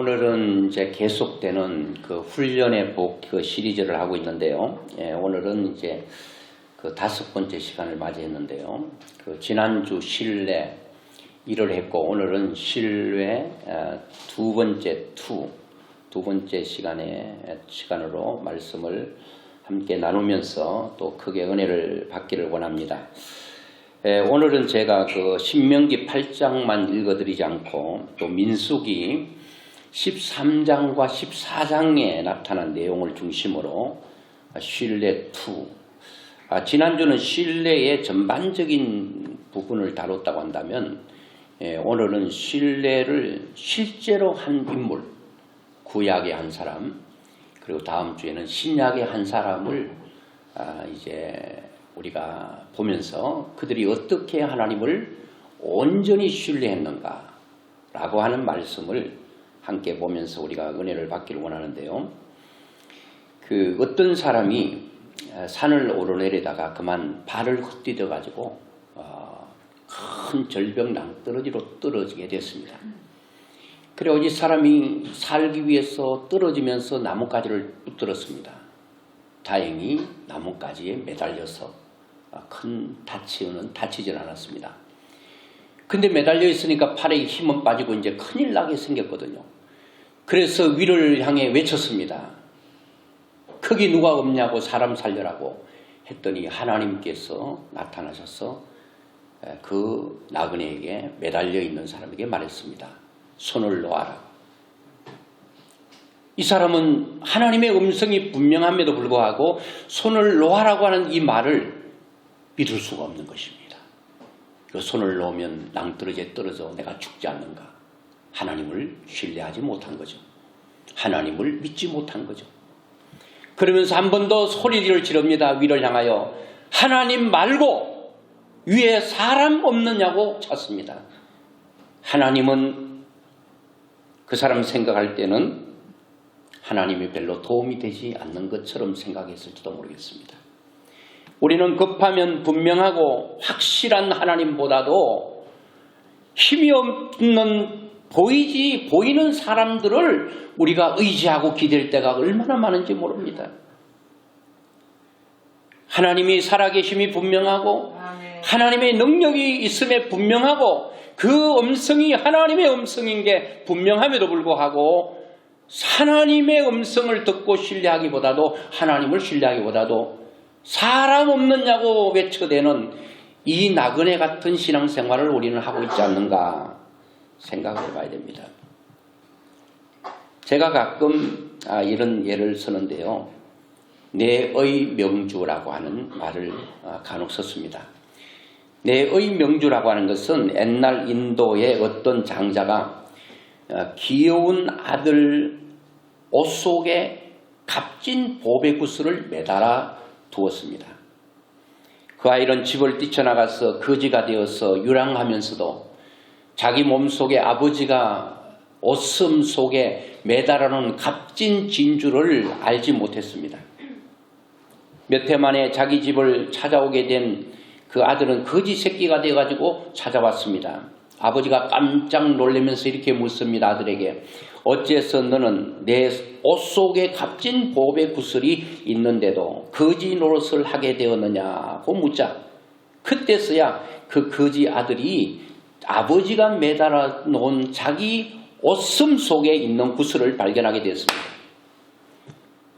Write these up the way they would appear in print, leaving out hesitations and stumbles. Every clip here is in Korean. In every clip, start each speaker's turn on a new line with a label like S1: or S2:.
S1: 오늘은 이제 계속되는 그 훈련의 복 그 시리즈를 하고 있는데요. 오늘은 이제 그 5번째 시간을 맞이했는데요. 그 지난주 신뢰 1을 했고 오늘은 신뢰 두 번째 시간으로 말씀을 함께 나누면서 또 크게 은혜를 받기를 원합니다. 오늘은 제가 그 신명기 8장만 읽어드리지 않고 또 민수기 13장과 14장에 나타난 내용을 중심으로 신뢰 2 지난주는 신뢰의 전반적인 부분을 다뤘다고 한다면 오늘은 신뢰를 실제로 한 인물, 구약의 한 사람, 그리고 다음 주에는 신약의 한 사람을 이제 우리가 보면서 그들이 어떻게 하나님을 온전히 신뢰했는가 라고 하는 말씀을 함께 보면서 우리가 은혜를 받기를 원하는데요. 그 어떤 사람이 산을 오르내리다가 그만 발을 헛디뎌 가지고 큰 절벽 낭떠러지로 떨어지게 됐습니다. 그리고 이 사람이 살기 위해서 떨어지면서 나뭇가지를 붙들었습니다. 다행히 나뭇가지에 매달려서 큰 다치지는 않았습니다. 근데 매달려 있으니까 팔에 힘은 빠지고 이제 큰일 나게 생겼거든요. 그래서 위를 향해 외쳤습니다. 거기 누가 없냐고 사람 살려라고 했더니 하나님께서 나타나셔서 그 나그네에게 매달려 있는 사람에게 말했습니다. 손을 놓아라. 이 사람은 하나님의 음성이 분명함에도 불구하고 손을 놓아라고 하는 이 말을 믿을 수가 없는 것입니다. 그 손을 놓으면 낭떠러지에 떨어져 내가 죽지 않는가. 하나님을 신뢰하지 못한 거죠. 하나님을 믿지 못한 거죠. 그러면서 한 번 더 소리를 지릅니다. 위를 향하여 하나님 말고 위에 사람 없느냐고 찾습니다. 하나님은 그 사람 생각할 때는 하나님이 별로 도움이 되지 않는 것처럼 생각했을지도 모르겠습니다. 우리는 급하면 분명하고 확실한 하나님보다도 힘이 없는 보이는 사람들을 우리가 의지하고 기댈 때가 얼마나 많은지 모릅니다. 하나님이 살아계심이 분명하고 하나님의 능력이 있음에 분명하고 그 음성이 하나님의 음성인 게 분명함에도 불구하고 하나님의 음성을 듣고 신뢰하기보다도 하나님을 신뢰하기보다도 사람 없느냐고 외쳐대는 이 나그네 같은 신앙생활을 우리는 하고 있지 않는가 생각을 해봐야 됩니다. 제가 가끔 이런 예를 쓰는데요. 내의 명주라고 하는 말을 간혹 썼습니다. 내의 명주라고 하는 것은 옛날 인도의 어떤 장자가 귀여운 아들 옷 속에 값진 보배구슬을 매달아 두었습니다. 그 아이는 집을 뛰쳐나가서 거지가 되어서 유랑하면서도 자기 몸속에 아버지가 옷섬 속에 매달아 놓은 값진 진주를 알지 못했습니다. 몇 해 만에 자기 집을 찾아오게 된 그 아들은 거지 새끼가 되어가지고 찾아왔습니다. 아버지가 깜짝 놀라면서 이렇게 묻습니다. 아들에게 어째서 너는 내 옷 속에 값진 보배 구슬이 있는데도 거지 노릇을 하게 되었느냐고 묻자 그때서야 그 거지 아들이 아버지가 매달아 놓은 자기 옷섬 속에 있는 구슬을 발견하게 되었습니다.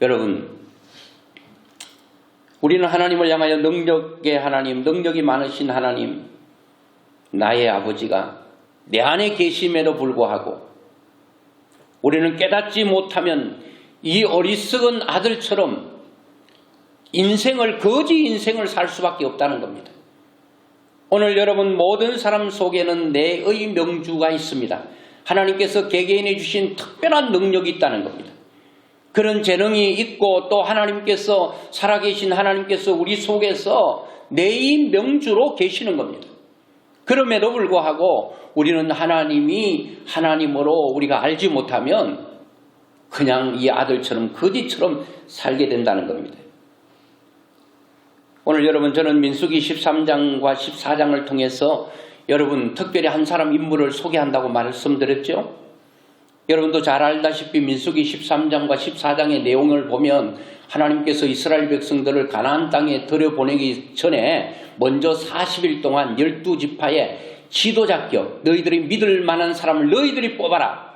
S1: 여러분, 우리는 하나님을 향하여 능력의 하나님, 능력이 많으신 하나님, 나의 아버지가 내 안에 계심에도 불구하고 우리는 깨닫지 못하면 이 어리석은 아들처럼 거지 인생을 살 수밖에 없다는 겁니다. 오늘 여러분 모든 사람 속에는 내의 명주가 있습니다. 하나님께서 개개인에 주신 특별한 능력이 있다는 겁니다. 그런 재능이 있고 또 하나님께서 살아계신 하나님께서 우리 속에서 내의 명주로 계시는 겁니다. 그럼에도 불구하고 우리는 하나님이 하나님으로 우리가 알지 못하면 그냥 이 아들처럼 거지처럼 살게 된다는 겁니다. 오늘 여러분 저는 민수기 13장과 14장을 통해서 여러분 특별히 한 사람 인물을 소개한다고 말씀드렸죠. 여러분도 잘 알다시피 민수기 13장과 14장의 내용을 보면 하나님께서 이스라엘 백성들을 가나안 땅에 들여보내기 전에 먼저 40일 동안 12지파의 지도자격, 너희들이 믿을 만한 사람을 너희들이 뽑아라.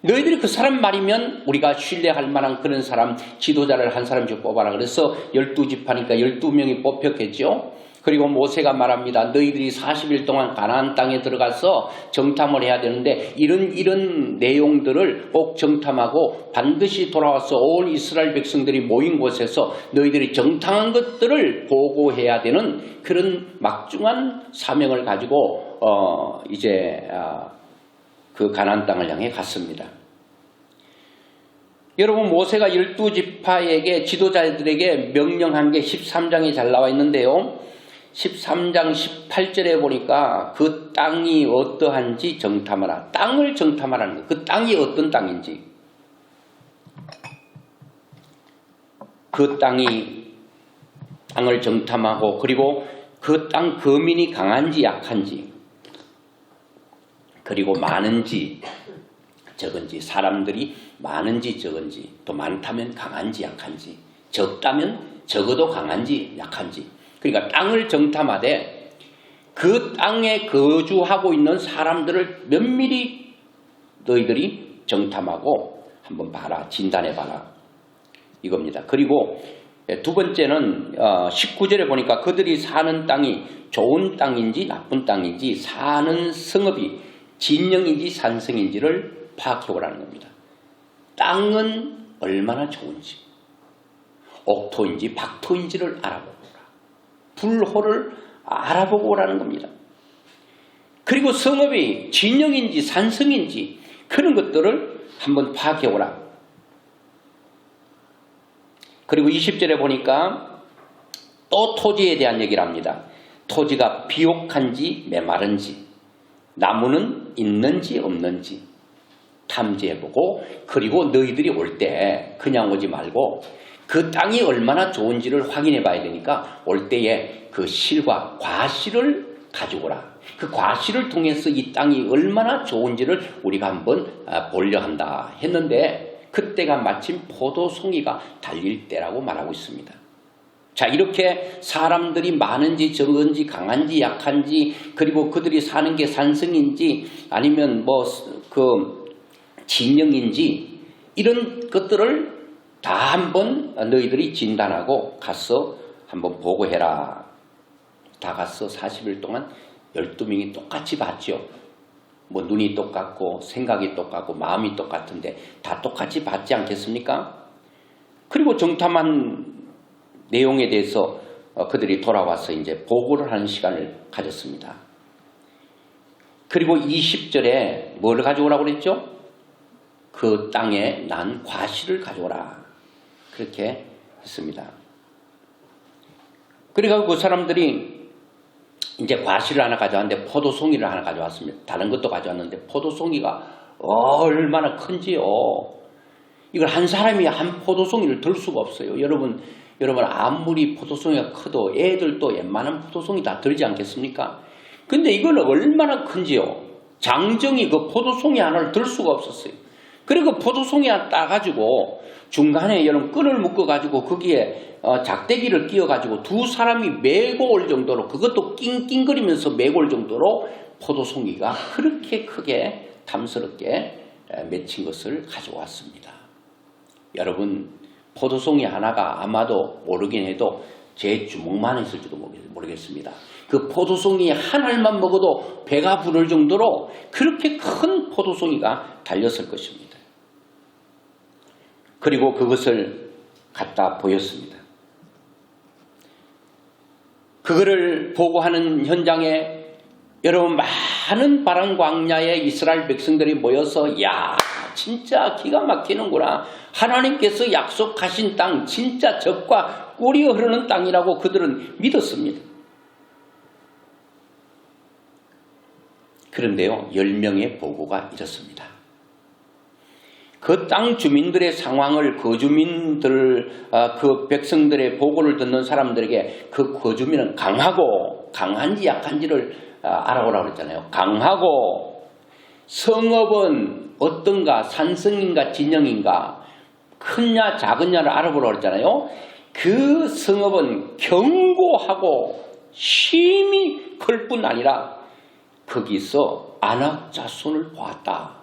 S1: 너희들이 그 사람 말이면 우리가 신뢰할 만한 그런 사람, 지도자를 한 사람씩 뽑아라. 그래서 12지파니까 12명이 뽑혔겠죠. 그리고 모세가 말합니다. 너희들이 40일 동안 가나안 땅에 들어가서 정탐을 해야 되는데 이런 내용들을 꼭 정탐하고 반드시 돌아와서 온 이스라엘 백성들이 모인 곳에서 너희들이 정탐한 것들을 보고해야 되는 그런 막중한 사명을 가지고 그 가나안 땅을 향해 갔습니다. 여러분, 모세가 12지파에게 지도자들에게 명령한 게 13장에 잘 나와 있는데요. 13장 18절에 보니까 그 땅이 어떠한지 정탐하라. 땅을 정탐하라는 거예요. 그 땅이 어떤 땅인지. 그 땅을 정탐하고 그리고 그 땅 거민이 강한지 약한지 그리고 많은지 적은지 사람들이 많은지 적은지 또 많다면 강한지 약한지 적다면 적어도 강한지 약한지 그러니까 땅을 정탐하되 그 땅에 거주하고 있는 사람들을 면밀히 너희들이 정탐하고 한번 봐라. 진단해봐라. 이겁니다. 그리고 두 번째는 19절에 보니까 그들이 사는 땅이 좋은 땅인지 나쁜 땅인지 사는 성읍이 진영인지 산성인지를 파악해보라는 겁니다. 땅은 얼마나 좋은지 옥토인지 박토인지를 알아보고 불호를 알아보고 오라는 겁니다. 그리고 성읍이 진영인지 산성인지 그런 것들을 한번 파악해 오라. 그리고 20절에 보니까 또 토지에 대한 얘기를 합니다. 토지가 비옥한지 메마른지 나무는 있는지 없는지 탐지해보고 그리고 너희들이 올 때 그냥 오지 말고 그 땅이 얼마나 좋은지를 확인해 봐야 되니까 올 때에 그 실과 과실을 가지고 오라. 그 과실을 통해서 이 땅이 얼마나 좋은지를 우리가 한번 보려 한다 했는데 그때가 마침 포도송이가 달릴 때라고 말하고 있습니다. 자, 이렇게 사람들이 많은지 적은지 강한지 약한지 그리고 그들이 사는 게 산성인지 아니면 진영인지 이런 것들을 다 한번 너희들이 진단하고 가서 한번 보고해라. 다 가서 40일 동안 12명이 똑같이 봤죠. 눈이 똑같고 생각이 똑같고 마음이 똑같은데 다 똑같이 봤지 않겠습니까? 그리고 정탐한 내용에 대해서 그들이 돌아와서 이제 보고를 하는 시간을 가졌습니다. 그리고 20절에 뭘 가져오라고 그랬죠? 그 땅에 난 과실을 가져오라. 그렇게 했습니다. 그러니까 그 사람들이 이제 과실을 하나 가져왔는데 포도송이를 하나 가져왔습니다. 다른 것도 가져왔는데 포도송이가 얼마나 큰지요. 이걸 한 사람이 한 포도송이를 들 수가 없어요. 여러분 아무리 포도송이가 커도 애들도 웬만한 포도송이 다 들지 않겠습니까? 근데 이건 얼마나 큰지요. 장정이 그 포도송이 하나를 들 수가 없었어요. 그리고 포도송이 하나 따가지고 중간에 여러분 끈을 묶어가지고 거기에 작대기를 끼워가지고 두 사람이 메고 올 정도로 그것도 낑낑거리면서 메고 올 정도로 포도송이가 그렇게 크게 탐스럽게 맺힌 것을 가져왔습니다. 여러분 포도송이 하나가 아마도 모르긴 해도 제 주먹만 했을지도 모르겠습니다. 그 포도송이 한 알만 먹어도 배가 부를 정도로 그렇게 큰 포도송이가 달렸을 것입니다. 그리고 그것을 갖다 보였습니다. 그거를 보고하는 현장에 여러분 많은 바람 광야에 이스라엘 백성들이 모여서 야 진짜 기가 막히는구나. 하나님께서 약속하신 땅 진짜 젖과 꿀이 흐르는 땅이라고 그들은 믿었습니다. 그런데요 10명의 보고가 이렇습니다. 그 땅 주민들의 상황을 거주민들 그 백성들의 보고를 듣는 사람들에게 그 거주민은 강하고 강한지 약한지를 알아보라고 그랬잖아요. 강하고 성읍은 어떤가, 산성인가 진영인가, 큰냐 작은냐를 알아보라고 그랬잖아요. 그 성읍은 견고하고 힘이 클 뿐 아니라 거기서 안악자손을 보았다.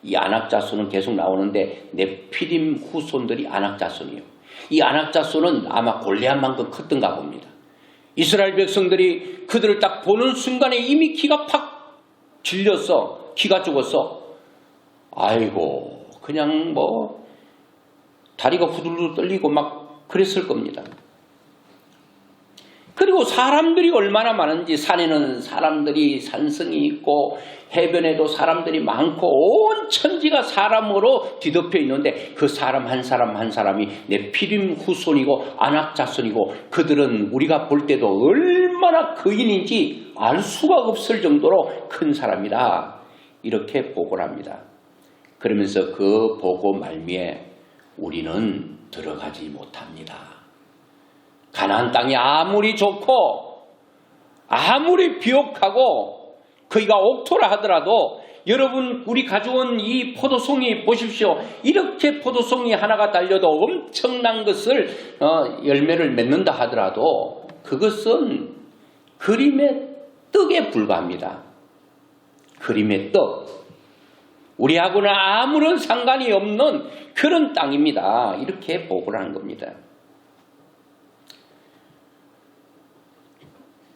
S1: 이 안악자손은 계속 나오는데 네피림 후손들이 안악자손이에요. 이 안악자손은 아마 골리앗만큼 컸던가 봅니다. 이스라엘 백성들이 그들을 딱 보는 순간에 이미 기가 팍 질렸어. 기가 죽었어. 아이고 그냥 뭐 다리가 후들후들 떨리고 막 그랬을 겁니다. 그리고 사람들이 얼마나 많은지, 산에는 사람들이 산성이 있고 해변에도 사람들이 많고 온 천지가 사람으로 뒤덮여 있는데 그 사람 한 사람 한 사람이 네피림 후손이고 안악자손이고 그들은 우리가 볼 때도 얼마나 거인인지 알 수가 없을 정도로 큰 사람이다. 이렇게 보고를 합니다. 그러면서 그 보고 말미에 우리는 들어가지 못합니다. 가나안 땅이 아무리 좋고 아무리 비옥하고 거기가 옥토라 하더라도 여러분 우리 가져온 이 포도송이 보십시오. 이렇게 포도송이 하나가 달려도 엄청난 것을 열매를 맺는다 하더라도 그것은 그림의 떡에 불과합니다. 그림의 떡. 우리하고는 아무런 상관이 없는 그런 땅입니다. 이렇게 보고를 하는 겁니다.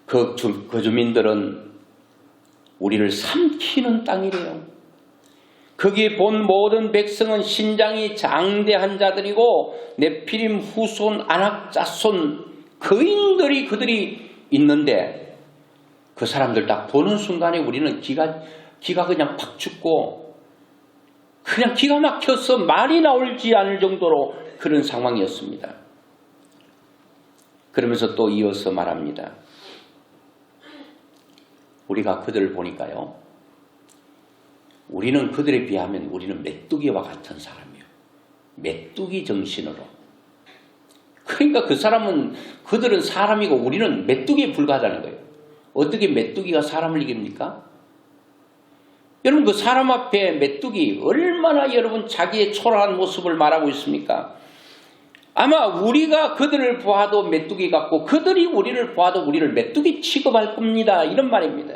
S1: 그 주민들은 우리를 삼키는 땅이래요. 거기에 본 모든 백성은 신장이 장대한 자들이고 네피림 후손 안악자손 거인들이 그들이 있는데 그 사람들 딱 보는 순간에 우리는 기가 그냥 팍 죽고 그냥 기가 막혀서 말이 나오지 않을 정도로 그런 상황이었습니다. 그러면서 또 이어서 말합니다. 우리가 그들을 보니까요. 우리는 그들에 비하면 우리는 메뚜기와 같은 사람이에요. 메뚜기 정신으로. 그러니까 그들은 사람이고 우리는 메뚜기에 불과하다는 거예요. 어떻게 메뚜기가 사람을 이깁니까? 여러분 그 사람 앞에 메뚜기 얼마나 여러분 자기의 초라한 모습을 말하고 있습니까? 아마 우리가 그들을 보아도 메뚜기 같고 그들이 우리를 보아도 우리를 메뚜기 취급할 겁니다. 이런 말입니다.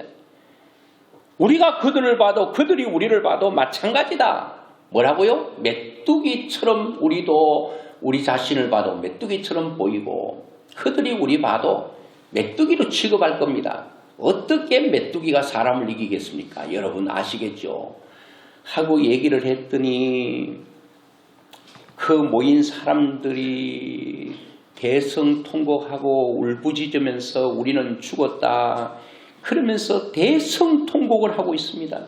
S1: 우리가 그들을 봐도 그들이 우리를 봐도 마찬가지다. 뭐라고요? 메뚜기처럼 우리도 우리 자신을 봐도 메뚜기처럼 보이고 그들이 우리 봐도 메뚜기로 취급할 겁니다. 어떻게 메뚜기가 사람을 이기겠습니까? 여러분 아시겠죠? 하고 얘기를 했더니 그 모인 사람들이 대성통곡하고 울부짖으면서 우리는 죽었다. 그러면서 대성통곡을 하고 있습니다.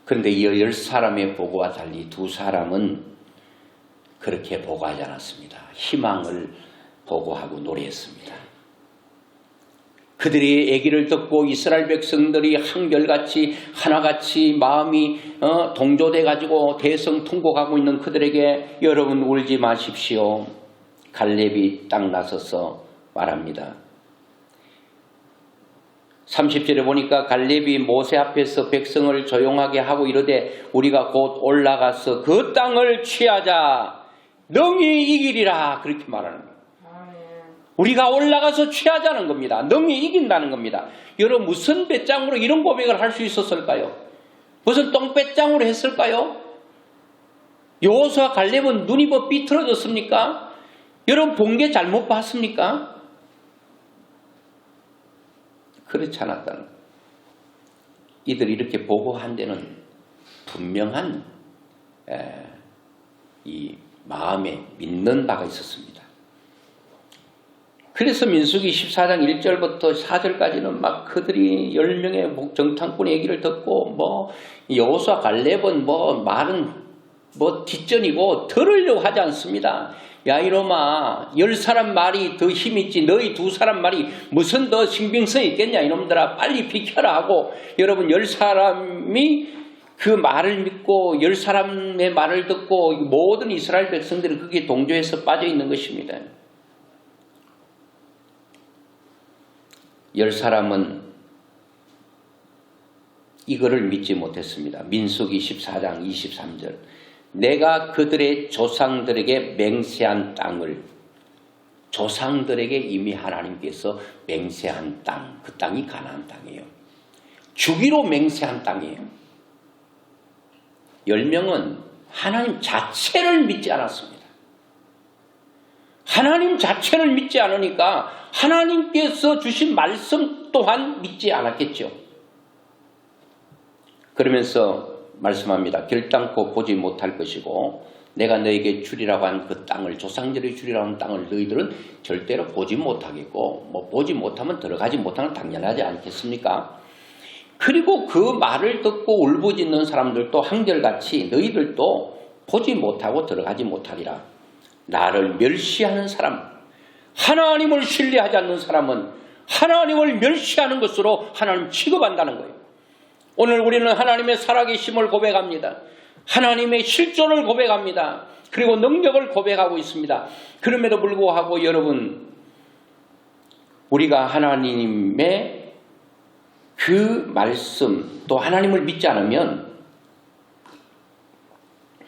S1: 그런데 이 10사람의 보고와 달리 2사람은 그렇게 보고하지 않았습니다. 희망을 보고하고 노래했습니다. 그들이 얘기를 듣고 이스라엘 백성들이 한결같이 하나같이 마음이 동조돼 가지고 대성통곡하고 있는 그들에게 여러분 울지 마십시오. 갈렙이 딱 나서서 말합니다. 30절에 보니까 갈렙이 모세 앞에서 백성을 조용하게 하고 이르되 우리가 곧 올라가서 그 땅을 취하자. 능히 이기리라. 그렇게 말하는 거예요. 우리가 올라가서 취하자는 겁니다. 능히 이긴다는 겁니다. 여러분 무슨 배짱으로 이런 고백을 할 수 있었을까요? 무슨 똥배짱으로 했을까요? 여호수아와 갈렙은 눈이 뭐 삐뚤어졌습니까? 여러분 본 게 잘못 봤습니까? 그렇지 않았다는 거예요. 이들이 이렇게 보고한 데는 분명한 이 마음에 믿는 바가 있었습니다. 그래서 민수기 14장 1절부터 4절까지는 막 그들이 10명의 정탐꾼의 얘기를 듣고 뭐 여호수아 갈렙은 뭐 말은 뭐 뒷전이고 들으려고 하지 않습니다. 야 이놈아 10사람 말이 더 힘있지 너희 2사람 말이 무슨 더 신빙성이 있겠냐 이놈들아 빨리 비켜라 하고 여러분 10사람이 그 말을 믿고 10사람의 말을 듣고 모든 이스라엘 백성들이 거기에 동조해서 빠져 있는 것입니다. 10사람은 이거를 믿지 못했습니다. 민수기 14장 23절. 내가 그들의 조상들에게 맹세한 땅을, 조상들에게 이미 하나님께서 맹세한 땅, 그 땅이 가나안 땅이에요. 주기로 맹세한 땅이에요. 10명은 하나님 자체를 믿지 않았습니다. 하나님 자체를 믿지 않으니까 하나님께서 주신 말씀 또한 믿지 않았겠죠. 그러면서 말씀합니다. 결단코 보지 못할 것이고 내가 너에게 주리라고 한 그 땅을, 조상들이 주리라고 한 땅을 너희들은 절대로 보지 못하겠고, 뭐 보지 못하면 들어가지 못하는 당연하지 않겠습니까? 그리고 그 말을 듣고 울부짖는 사람들도 한결같이 너희들도 보지 못하고 들어가지 못하리라. 나를 멸시하는 사람, 하나님을 신뢰하지 않는 사람은 하나님을 멸시하는 것으로 하나님 취급한다는 거예요. 오늘 우리는 하나님의 살아계심을 고백합니다. 하나님의 실존을 고백합니다. 그리고 능력을 고백하고 있습니다. 그럼에도 불구하고 여러분, 우리가 하나님의 그 말씀, 또 하나님을 믿지 않으면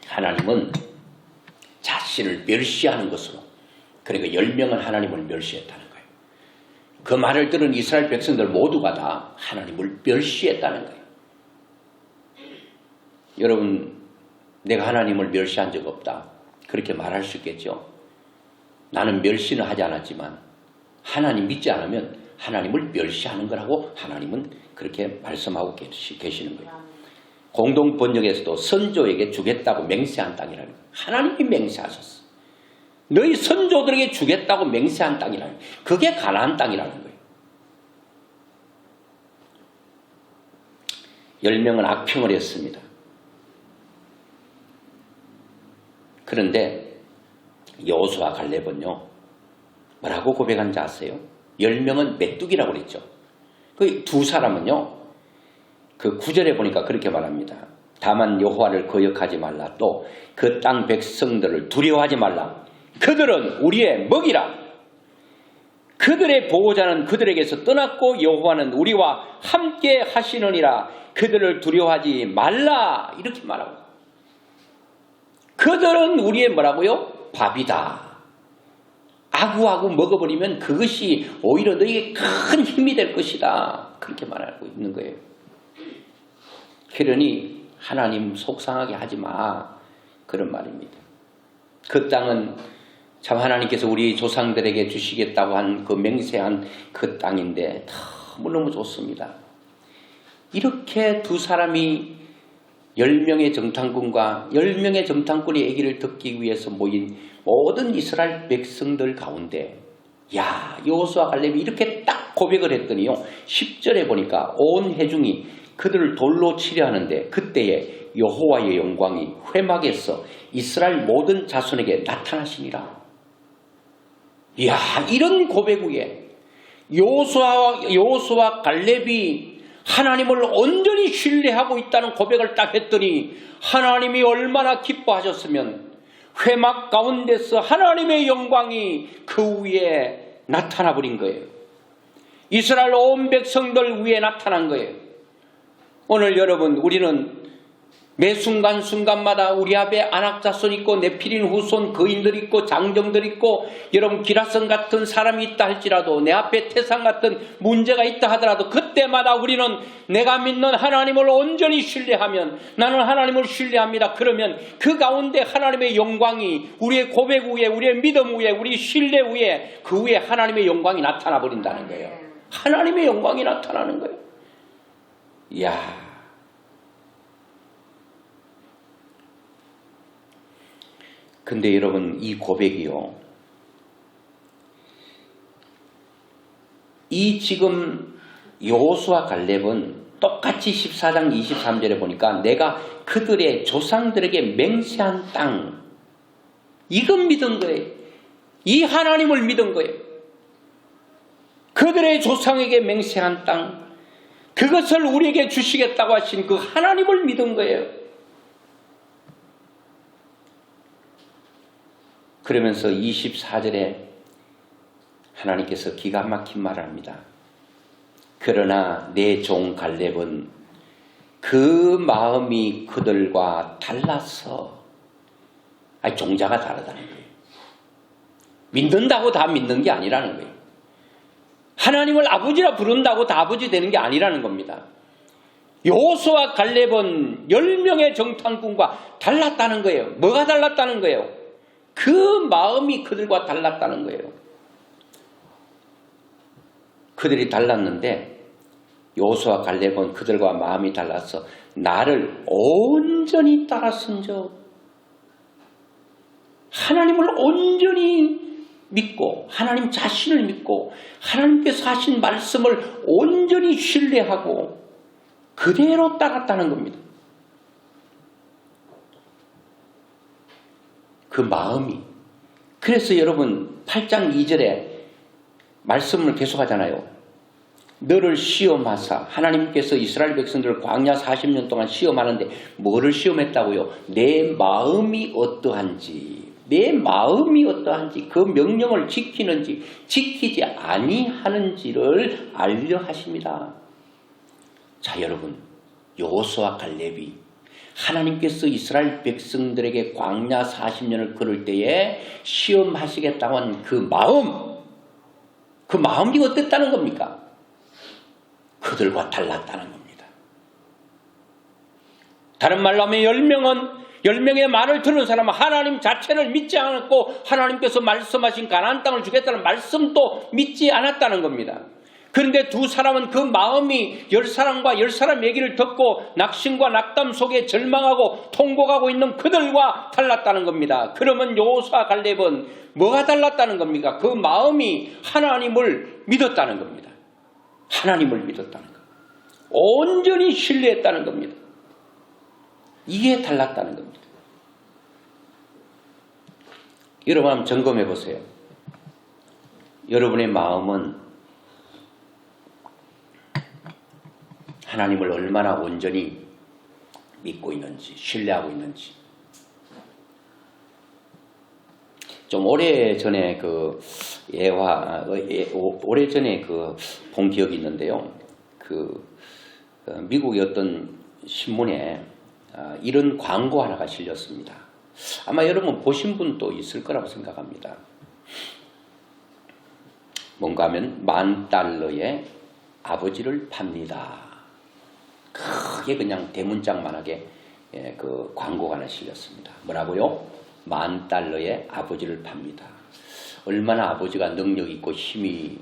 S1: 하나님은 자신을 멸시하는 것으로, 그러니까 10명은 하나님을 멸시했다는 거예요. 그 말을 들은 이스라엘 백성들 모두가 다 하나님을 멸시했다는 거예요. 여러분, 내가 하나님을 멸시한 적 없다, 그렇게 말할 수 있겠죠. 나는 멸시는 하지 않았지만 하나님 믿지 않으면 하나님을 멸시하는 거라고 하나님은 그렇게 말씀하고 계시는 거예요. 공동 번역에서도 선조에게 주겠다고 맹세한 땅이라는 거예요. 하나님이 맹세하셨어. 너희 선조들에게 주겠다고 맹세한 땅이라는 거예요. 그게 가나안 땅이라는 거예요. 10명은 악평을 했습니다. 그런데 여호수아 갈렙은요, 뭐라고 고백한지 아세요? 10명은 메뚜기라고 그랬죠. 그 두 사람은요, 그 9절에 보니까 그렇게 말합니다. 다만 여호와를 거역하지 말라. 또 그 땅 백성들을 두려워하지 말라. 그들은 우리의 먹이라. 그들의 보호자는 그들에게서 떠났고 여호와는 우리와 함께 하시느니라. 그들을 두려워하지 말라. 이렇게 말하고, 그들은 우리의 뭐라고요? 밥이다. 아구아구 먹어버리면 그것이 오히려 너에게 큰 힘이 될 것이다. 그렇게 말하고 있는 거예요. 그러니 하나님 속상하게 하지 마, 그런 말입니다. 그 땅은 참 하나님께서 우리 조상들에게 주시겠다고 한 그 맹세한 그 땅인데 너무너무 좋습니다. 이렇게 두 사람이 10명의 정탐꾼과 10명의 정탐꾼의 얘기를 듣기 위해서 모인 모든 이스라엘 백성들 가운데, 야, 여호수아 갈렙이 이렇게 딱 고백을 했더니요, 10절에 보니까 온 회중이 그들을 돌로 치려 하는데 그때에 여호와의 영광이 회막에서 이스라엘 모든 자손에게 나타나시니라. 이야, 이런 고백 후에 여호수아 갈렙이 하나님을 온전히 신뢰하고 있다는 고백을 딱 했더니 하나님이 얼마나 기뻐하셨으면 회막 가운데서 하나님의 영광이 그 위에 나타나 버린 거예요. 이스라엘 온 백성들 위에 나타난 거예요. 오늘 여러분, 우리는 매 순간순간마다 우리 앞에 안악자손 있고 네피린 후손 거인들 있고 장정들 있고, 여러분 기라성 같은 사람이 있다 할지라도, 내 앞에 태산 같은 문제가 있다 하더라도 그때마다 우리는 내가 믿는 하나님을 온전히 신뢰하면, 나는 하나님을 신뢰합니다. 그러면 그 가운데 하나님의 영광이 우리의 고백 위에, 우리의 믿음 위에, 우리 신뢰 위에, 그 위에 하나님의 영광이 나타나 버린다는 거예요. 하나님의 영광이 나타나는 거예요. 이야, 근데 여러분, 이 고백이요, 이 지금 여호수아 갈렙은 똑같이 14장 23절에 보니까 내가 그들의 조상들에게 맹세한 땅, 이건 믿은 거예요. 이 하나님을 믿은 거예요. 그들의 조상에게 맹세한 땅, 그것을 우리에게 주시겠다고 하신 그 하나님을 믿은 거예요. 그러면서 24절에 하나님께서 기가 막힌 말을 합니다. 그러나 내 종 갈렙은 그 마음이 그들과 달라서, 종자가 다르다는 거예요. 믿는다고 다 믿는 게 아니라는 거예요. 하나님을 아버지라 부른다고 다 아버지 되는 게 아니라는 겁니다. 여호수아와 갈렙은 10명의 정탐꾼과 달랐다는 거예요. 뭐가 달랐다는 거예요? 그 마음이 그들과 달랐다는 거예요. 그들이 달랐는데 여호수아와 갈렙은 그들과 마음이 달라서 나를 온전히 따랐은즉, 하나님을 온전히 믿고 하나님 자신을 믿고 하나님께서 하신 말씀을 온전히 신뢰하고 그대로 따랐다는 겁니다. 그 마음이. 그래서 여러분 8장 2절에 말씀을 계속하잖아요. 너를 시험하사, 하나님께서 이스라엘 백성들을 광야 40년 동안 시험하는데 뭐를 시험했다고요? 내 마음이 어떠한지, 내 마음이 어떠한지, 그 명령을 지키는지 지키지 아니하는지를 알려 하십니다. 자, 여러분, 여호수아와 갈렙이 하나님께서 이스라엘 백성들에게 광야 40년을 걸을 때에 시험하시겠다고 한 그 마음이 어땠다는 겁니까? 그들과 달랐다는 겁니다. 다른 말로 하면 10명의 말을 들은 사람은 하나님 자체를 믿지 않았고 하나님께서 말씀하신 가나안 땅을 주겠다는 말씀도 믿지 않았다는 겁니다. 그런데 두 사람은 그 마음이 10사람과 10사람 얘기를 듣고 낙심과 낙담 속에 절망하고 통곡하고 있는 그들과 달랐다는 겁니다. 그러면 여호수아 갈렙은 뭐가 달랐다는 겁니까? 그 마음이 하나님을 믿었다는 겁니다. 하나님을 믿었다는 겁니다. 온전히 신뢰했다는 겁니다. 이게 달랐다는 겁니다. 여러분 한번 점검해 보세요. 여러분의 마음은 하나님을 얼마나 온전히 믿고 있는지, 신뢰하고 있는지. 좀 오래전에 오래전에 본 기억이 있는데요. 미국의 어떤 신문에 이런 광고 하나가 실렸습니다. 아마 여러분 보신 분도 있을 거라고 생각합니다. 뭔가 하면 $10,000의 아버지를 팝니다. 크게 그냥 대문짝만하게 그 광고가 하나 실렸습니다. 뭐라고요? $10,000의 아버지를 팝니다. 얼마나 아버지가 능력 있고 힘이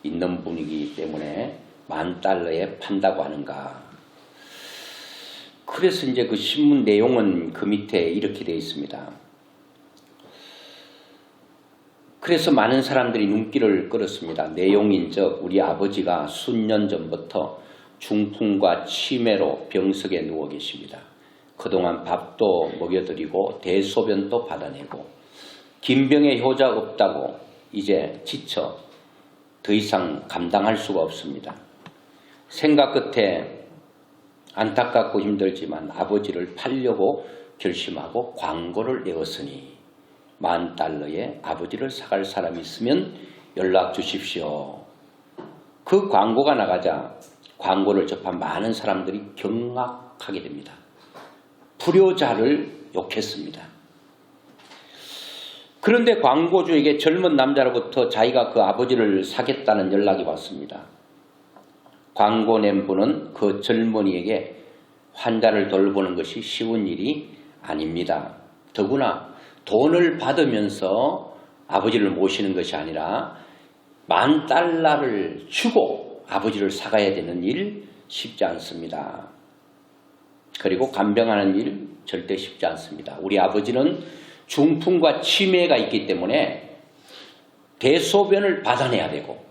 S1: 있는 분이기 때문에 $10,000에 판다고 하는가. 그래서 이제 그 신문 내용은 그 밑에 이렇게 되어 있습니다. 그래서 많은 사람들이 눈길을 끌었습니다. 내용인즉 우리 아버지가 수년 전부터 중풍과 치매로 병석에 누워 계십니다. 그동안 밥도 먹여드리고 대소변도 받아내고 김병의 효자 없다고 이제 지쳐 더 이상 감당할 수가 없습니다. 생각 끝에 안타깝고 힘들지만 아버지를 팔려고 결심하고 광고를 내었으니 $10,000의 아버지를 사갈 사람이 있으면 연락 주십시오. 그 광고가 나가자 광고를 접한 많은 사람들이 경악하게 됩니다. 불효자를 욕했습니다. 그런데 광고주에게 젊은 남자로부터 자기가 그 아버지를 사겠다는 연락이 왔습니다. 광고 낸 분은 그 젊은이에게 환자를 돌보는 것이 쉬운 일이 아닙니다. 더구나 돈을 받으면서 아버지를 모시는 것이 아니라 $10,000를 주고 아버지를 사가야 되는 일 쉽지 않습니다. 그리고 간병하는 일 절대 쉽지 않습니다. 우리 아버지는 중풍과 치매가 있기 때문에 대소변을 받아내야 되고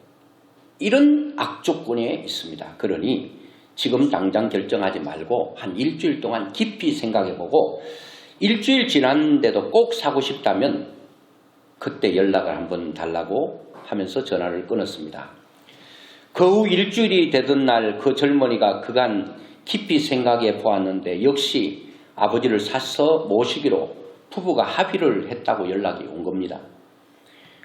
S1: 이런 악조건에 있습니다. 그러니 지금 당장 결정하지 말고 한 일주일 동안 깊이 생각해보고 일주일 지났는데도 꼭 사고 싶다면 그때 연락을 한번 달라고 하면서 전화를 끊었습니다. 그 후 일주일이 되던 날 그 젊은이가 그간 깊이 생각해 보았는데 역시 아버지를 사서 모시기로 부부가 합의를 했다고 연락이 온 겁니다.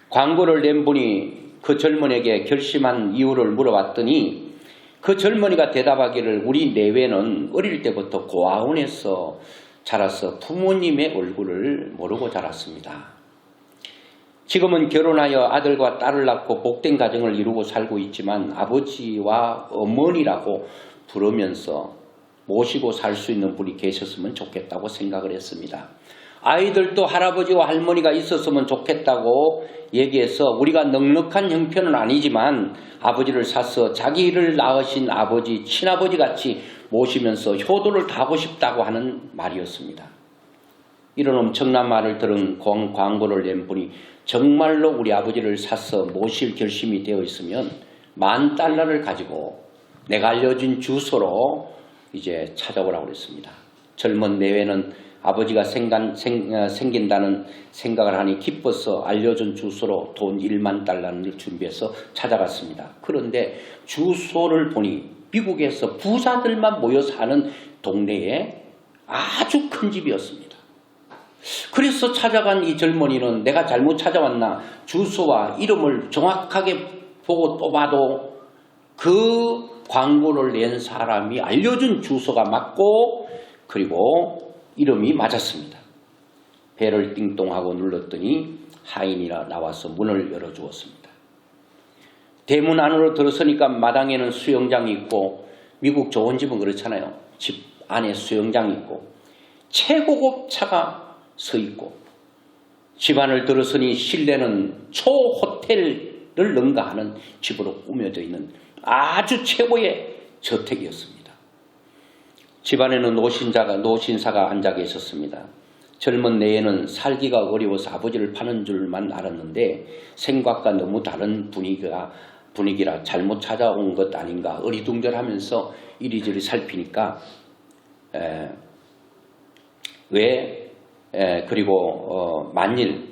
S1: 광고를 낸 분이 그 젊은이에게 결심한 이유를 물어봤더니 그 젊은이가 대답하기를 우리 내외는 어릴 때부터 고아원에서 자라서 부모님의 얼굴을 모르고 자랐습니다. 지금은 결혼하여 아들과 딸을 낳고 복된 가정을 이루고 살고 있지만 아버지와 어머니라고 부르면서 모시고 살 수 있는 분이 계셨으면 좋겠다고 생각을 했습니다. 아이들도 할아버지와 할머니가 있었으면 좋겠다고 얘기해서 우리가 넉넉한 형편은 아니지만 아버지를 사서 자기를 낳으신 아버지, 친아버지 같이 모시면서 효도를 다하고 싶다고 하는 말이었습니다. 이런 엄청난 말을 들은 광고를 낸 분이 정말로 우리 아버지를 사서 모실 결심이 되어 있으면 $10,000를 가지고 내가 알려준 주소로 이제 찾아오라고 그랬습니다. 젊은 내외는 아버지가 생긴다는 생각을 하니 기뻐서 알려준 주소로 돈 $10,000,000을 준비해서 찾아갔습니다. 그런데 주소를 보니 미국에서 부자들만 모여 사는 동네에 아주 큰 집이었습니다. 그래서 찾아간 이 젊은이는 내가 잘못 찾아왔나 주소와 이름을 정확하게 보고 또 봐도 그 광고를 낸 사람이 알려준 주소가 맞고 그리고 이름이 맞았습니다. 배를 띵동하고 눌렀더니 하인이라 나와서 문을 열어주었습니다. 대문 안으로 들어서니까 마당에는 수영장이 있고 미국 좋은 집은 그렇잖아요. 집 안에 수영장이 있고 최고급 차가 서 있고 집 안을 들어서니 실내는 초호텔을 능가하는 집으로 꾸며져 있는 아주 최고의 저택이었습니다. 집안에는 노신사가 앉아 계셨습니다. 젊은 내에는 살기가 어려워서 아버지를 파는 줄만 알았는데 생각과 너무 다른 분위기라 잘못 찾아온 것 아닌가 어리둥절하면서 이리저리 살피니까 그리고 만일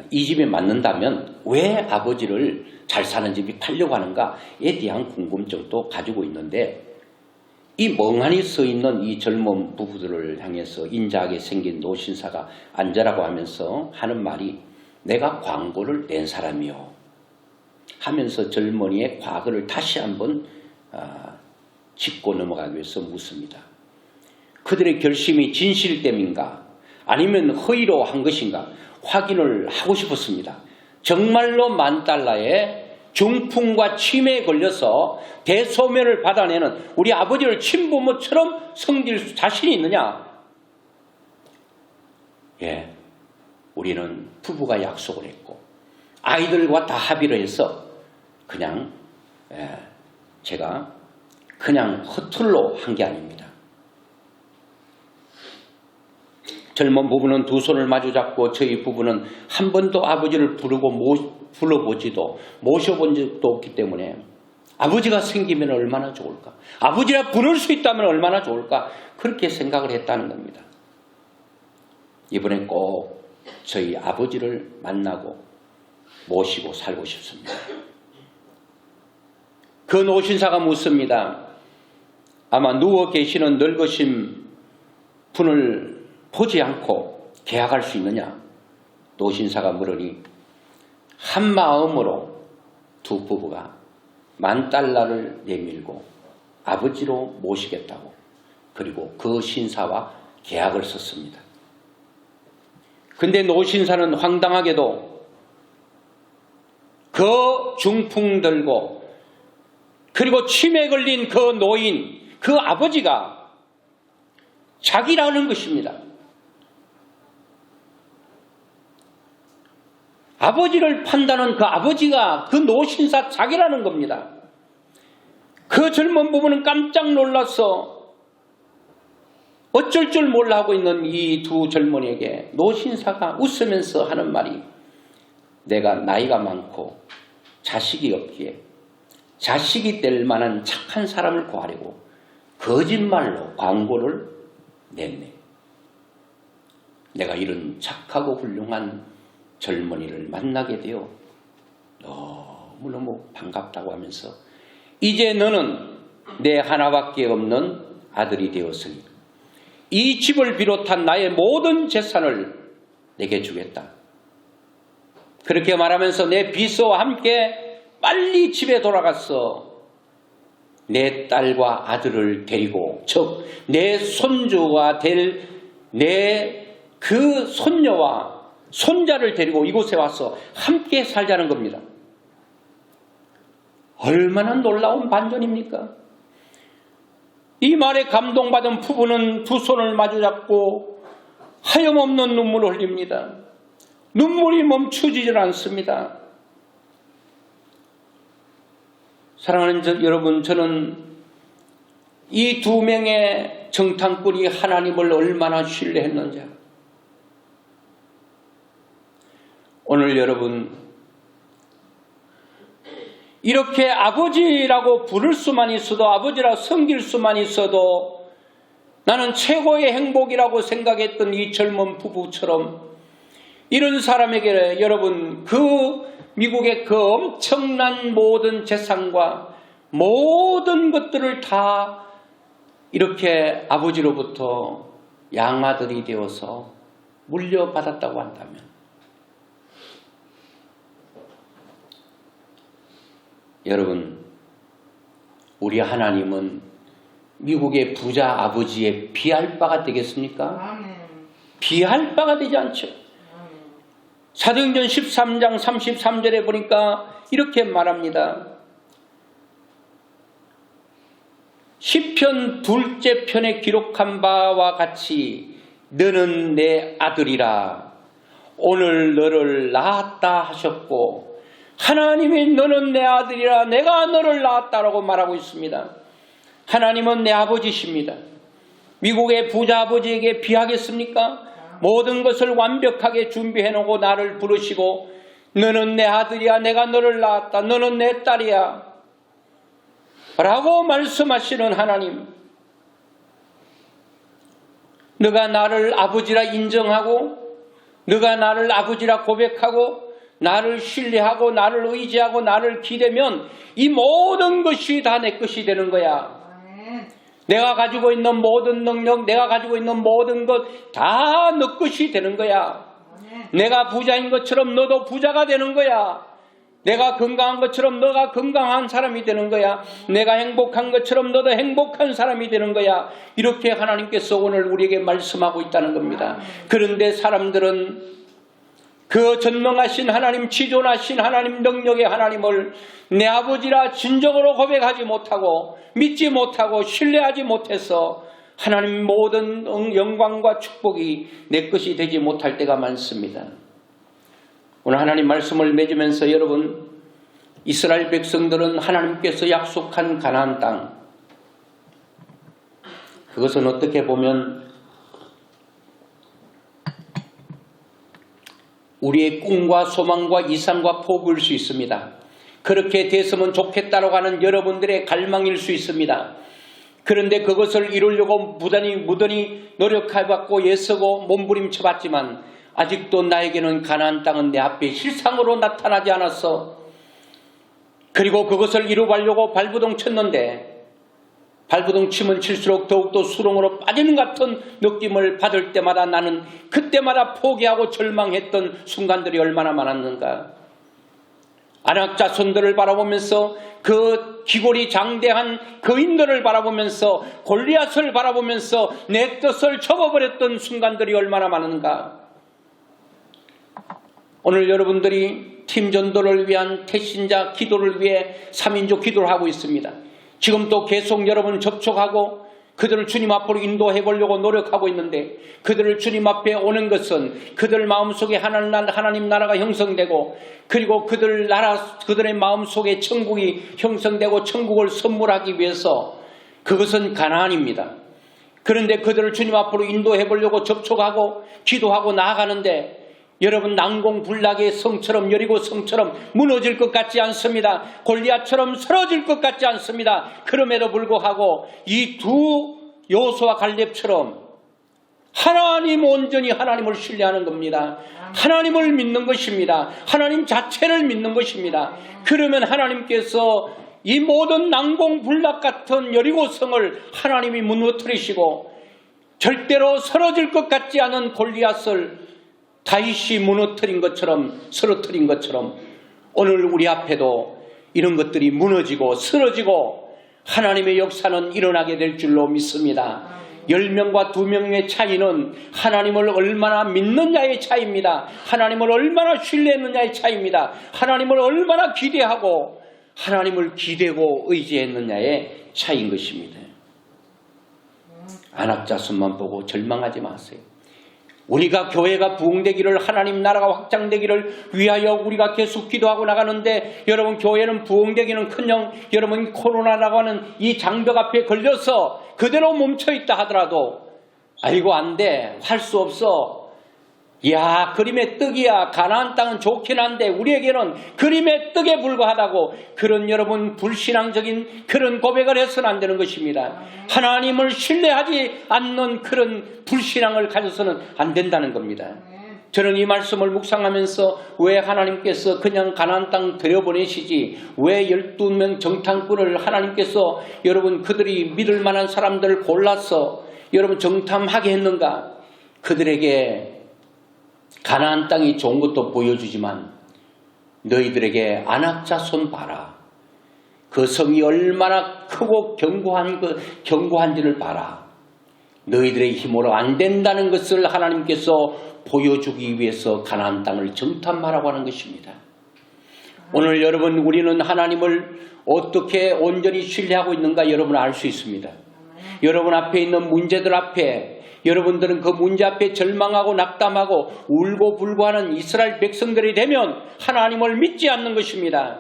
S1: 이 집에 맞는다면 왜 아버지를 잘 사는 집이 팔려고 하는가에 대한 궁금증도 가지고 있는데 이 멍하니 서 있는 이 젊은 부부들을 향해서 인자하게 생긴 노신사가 앉으라고 하면서 하는 말이 내가 광고를 낸 사람이요 하면서 젊은이의 과거를 다시 한번 짚고 넘어가기 위해서 묻습니다. 그들의 결심이 진실됨인가 아니면 허위로 한 것인가 확인을 하고 싶었습니다. 정말로 $10,000의 중풍과 치매에 걸려서 대소면을 받아내는 우리 아버지를 친부모처럼 섬길 자신이 있느냐? 예, 우리는 부부가 약속을 했고 아이들과 다 합의를 해서 그냥 제가 그냥 허툴로 한 게 아닙니다. 젊은 부부는 두 손을 마주잡고 저희 부부는 한 번도 아버지를 불러보지도 모셔본 적도 없기 때문에 아버지가 생기면 얼마나 좋을까 아버지라 부를 수 있다면 얼마나 좋을까 그렇게 생각을 했다는 겁니다. 이번엔 꼭 저희 아버지를 만나고 모시고 살고 싶습니다. 그 노신사가 묻습니다. 아마 누워 계시는 늙으신 분을 보지 않고 계약할 수 있느냐? 노신사가 물으니 한 마음으로 두 부부가 $10,000를 내밀고 아버지로 모시겠다고 그리고 그 신사와 계약을 썼습니다. 근데 노신사는 황당하게도 그 중풍 들고 그리고 치매 걸린 그 노인 그 아버지가 자기라는 것입니다. 아버지를 판다는 그 아버지가 그 노신사 자기라는 겁니다. 그 젊은 부부는 깜짝 놀라서 어쩔 줄 몰라 하고 있는 이 두 젊은이에게 노신사가 웃으면서 하는 말이 내가 나이가 많고 자식이 없기에 자식이 될 만한 착한 사람을 구하려고 거짓말로 광고를 냈네. 내가 이런 착하고 훌륭한 젊은이를 만나게 되어 너무너무 반갑다고 하면서 이제 너는 내 하나밖에 없는 아들이 되었으니 이 집을 비롯한 나의 모든 재산을 내게 주겠다. 그렇게 말하면서 내 비서와 함께 빨리 집에 돌아가서 내 딸과 아들을 데리고, 즉 내 손주가 될 내 그 손녀와 손자를 데리고 이곳에 와서 함께 살자는 겁니다. 얼마나 놀라운 반전입니까? 이 말에 감동받은 부부는 두 손을 마주잡고 하염없는 눈물을 흘립니다. 눈물이 멈추지질 않습니다. 사랑하는 여러분, 저는 이 두 명의 정탐꾼이 하나님을 얼마나 신뢰했는지, 오늘 여러분 이렇게 아버지라고 부를 수만 있어도, 아버지라고 섬길 수만 있어도 나는 최고의 행복이라고 생각했던 이 젊은 부부처럼, 이런 사람에게 여러분 그 미국의 그 엄청난 모든 재산과 모든 것들을 다 이렇게 아버지로부터 양아들이 되어서 물려받았다고 한다면, 여러분, 우리 하나님은 미국의 부자 아버지의 비할 바가 되겠습니까? 비할 바가 되지 않죠. 사도행전 13장 33절에 보니까 이렇게 말합니다. 시편 2째 편에 기록한 바와 같이 너는 내 아들이라 오늘 너를 낳았다 하셨고, 하나님이 너는 내 아들이라 내가 너를 낳았다라고 말하고 있습니다. 하나님은 내 아버지십니다. 미국의 부자 아버지에게 비하겠습니까? 모든 것을 완벽하게 준비해 놓고 나를 부르시고 너는 내 아들이야, 내가 너를 낳았다, 너는 내 딸이야 라고 말씀하시는 하나님, 너가 나를 아버지라 인정하고, 너가 나를 아버지라 고백하고, 나를 신뢰하고 나를 의지하고 나를 기대면 이 모든 것이 다 내 것이 되는 거야. 내가 가지고 있는 모든 능력, 내가 가지고 있는 모든 것 다 너 것이 되는 거야. 내가 부자인 것처럼 너도 부자가 되는 거야. 내가 건강한 것처럼 너가 건강한 사람이 되는 거야. 내가 행복한 것처럼 너도 행복한 사람이 되는 거야. 이렇게 하나님께서 오늘 우리에게 말씀하고 있다는 겁니다. 그런데 사람들은 그 전능하신 하나님, 지존하신 하나님, 능력의 하나님을 내 아버지라 진정으로 고백하지 못하고 믿지 못하고 신뢰하지 못해서 하나님 모든 영광과 축복이 내 것이 되지 못할 때가 많습니다. 오늘 하나님 말씀을 맺으면서 여러분, 이스라엘 백성들은 하나님께서 약속한 가나안 땅, 그것은 어떻게 보면 우리의 꿈과 소망과 이상과 포부일 수 있습니다. 그렇게 됐으면 좋겠다라고 하는 여러분들의 갈망일 수 있습니다. 그런데 그것을 이루려고 무던히 노력해봤고 애쓰고 몸부림쳐봤지만 아직도 나에게는 가나안 땅은 내 앞에 실상으로 나타나지 않았어. 그리고 그것을 이루려고 발부동 쳤는데 발부동 치면 칠수록 더욱더 수렁으로 빠지는 같은 느낌을 받을 때마다 나는 그때마다 포기하고 절망했던 순간들이 얼마나 많았는가. 안악자손들을 바라보면서 그 기골이 장대한 거인들을 바라보면서 골리앗을 바라보면서 내 뜻을 접어버렸던 순간들이 얼마나 많은가. 오늘 여러분들이 팀 전도를 위한 태신자 기도를 위해 3인조 기도를 하고 있습니다. 지금 또 계속 여러분 접촉하고 그들을 주님 앞으로 인도해 보려고 노력하고 있는데, 그들을 주님 앞에 오는 것은 그들 마음속에 하나님 나라가 형성되고, 그리고 그들의 마음속에 천국이 형성되고 천국을 선물하기 위해서, 그것은 가나안입니다. 그런데 그들을 주님 앞으로 인도해 보려고 접촉하고 기도하고 나아가는데, 여러분 난공불락의 성처럼, 여리고 성처럼 무너질 것 같지 않습니다. 골리앗처럼 쓰러질 것 같지 않습니다. 그럼에도 불구하고 이 두 요수와 갈렙처럼 하나님, 온전히 하나님을 신뢰하는 겁니다. 하나님을 믿는 것입니다. 하나님 자체를 믿는 것입니다. 그러면 하나님께서 이 모든 난공불락 같은 여리고성을 하나님이 무너뜨리시고, 절대로 쓰러질 것 같지 않은 골리앗을 다윗이 무너뜨린 것처럼, 쓰러뜨린 것처럼 오늘 우리 앞에도 이런 것들이 무너지고 쓰러지고 하나님의 역사는 일어나게 될 줄로 믿습니다. 10명과 2명의 차이는 하나님을 얼마나 믿느냐의 차이입니다. 하나님을 얼마나 신뢰했느냐의 차이입니다. 하나님을 얼마나 기대하고 하나님을 기대고 의지했느냐의 차이인 것입니다. 안악자손만 보고 절망하지 마세요. 우리가 교회가 부흥되기를, 하나님 나라가 확장되기를 위하여 우리가 계속 기도하고 나가는데, 여러분 교회는 부흥되기는커녕 여러분 코로나라고 하는 이 장벽 앞에 걸려서 그대로 멈춰있다 하더라도 아이고 안 돼, 할 수 없어. 야, 그림의 떡이야. 가나안 땅은 좋긴 한데 우리에게는 그림의 떡에 불과하다고, 그런 여러분 불신앙적인 그런 고백을 해서는 안 되는 것입니다. 하나님을 신뢰하지 않는 그런 불신앙을 가져서는 안 된다는 겁니다. 저는 이 말씀을 묵상하면서 왜 하나님께서 그냥 가나안 땅 들여보내시지, 왜 12명 정탐꾼을 하나님께서 여러분 그들이 믿을 만한 사람들을 골라서 여러분 정탐하게 했는가? 그들에게 가나안 땅이 좋은 것도 보여주지만 너희들에게 안악자손 봐라. 그 성이 얼마나 크고 견고한지를 봐라. 너희들의 힘으로 안 된다는 것을 하나님께서 보여주기 위해서 가나안 땅을 정탐하라고 하는 것입니다. 오늘 여러분 우리는 하나님을 어떻게 온전히 신뢰하고 있는가 여러분 알 수 있습니다. 여러분 앞에 있는 문제들 앞에 여러분들은 그 문제 앞에 절망하고 낙담하고 울고 불고하는 이스라엘 백성들이 되면 하나님을 믿지 않는 것입니다.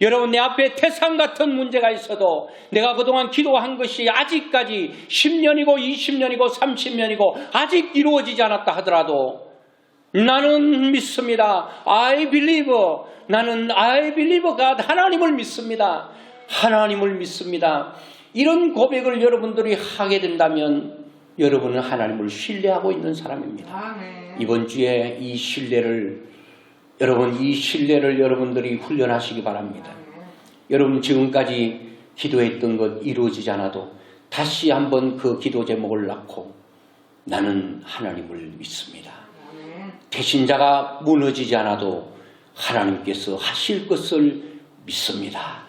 S1: 여러분 내 앞에 태산 같은 문제가 있어도 내가 그동안 기도한 것이 아직까지 10년이고 20년이고 30년이고 아직 이루어지지 않았다 하더라도 나는 믿습니다. I believe. 나는 I believe God. 하나님을 믿습니다. 하나님을 믿습니다. 이런 고백을 여러분들이 하게 된다면 여러분은 하나님을 신뢰하고 있는 사람입니다. 이번 주에 이 신뢰를 여러분들이 훈련하시기 바랍니다. 여러분 지금까지 기도했던 것 이루어지지 않아도 다시 한번 그 기도 제목을 낳고 나는 하나님을 믿습니다. 배신자가 무너지지 않아도 하나님께서 하실 것을 믿습니다.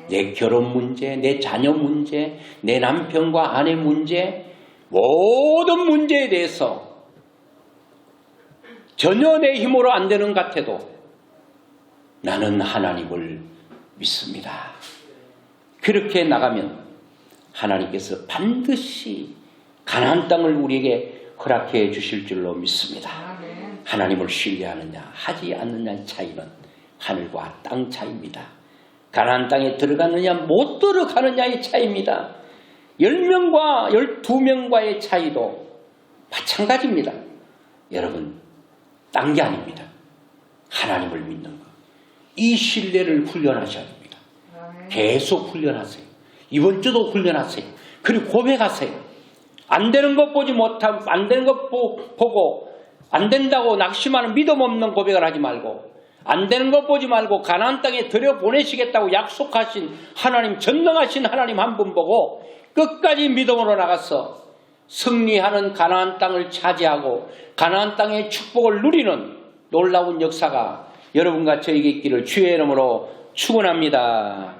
S1: 내 결혼 문제, 내 자녀 문제, 내 남편과 아내 문제, 모든 문제에 대해서 전혀 내 힘으로 안 되는 것 같아도 나는 하나님을 믿습니다. 그렇게 나가면 하나님께서 반드시 가나안 땅을 우리에게 허락해 주실 줄로 믿습니다. 하나님을 신뢰하느냐 하지 않느냐의 차이는 하늘과 땅 차이입니다. 가나안 땅에 들어가느냐 못 들어가느냐의 차이입니다. 10명과 12명과의 차이도 마찬가지입니다. 여러분 딴 게 아닙니다. 하나님을 믿는 것. 이 신뢰를 훈련하셔야 됩니다. 계속 훈련하세요. 이번 주도 훈련하세요. 그리고 고백하세요. 안 되는 것 보지 못하고 안 되는 것 보고 안 된다고 낙심하는 믿음 없는 고백을 하지 말고, 안 되는 것 보지 말고 가나안 땅에 들여보내시겠다고 약속하신 하나님, 전능하신 하나님 한 분 보고 끝까지 믿음으로 나가서 승리하는 가나안 땅을 차지하고 가나안 땅의 축복을 누리는 놀라운 역사가 여러분과 저에게 있기를 주의 이름으로 축원합니다.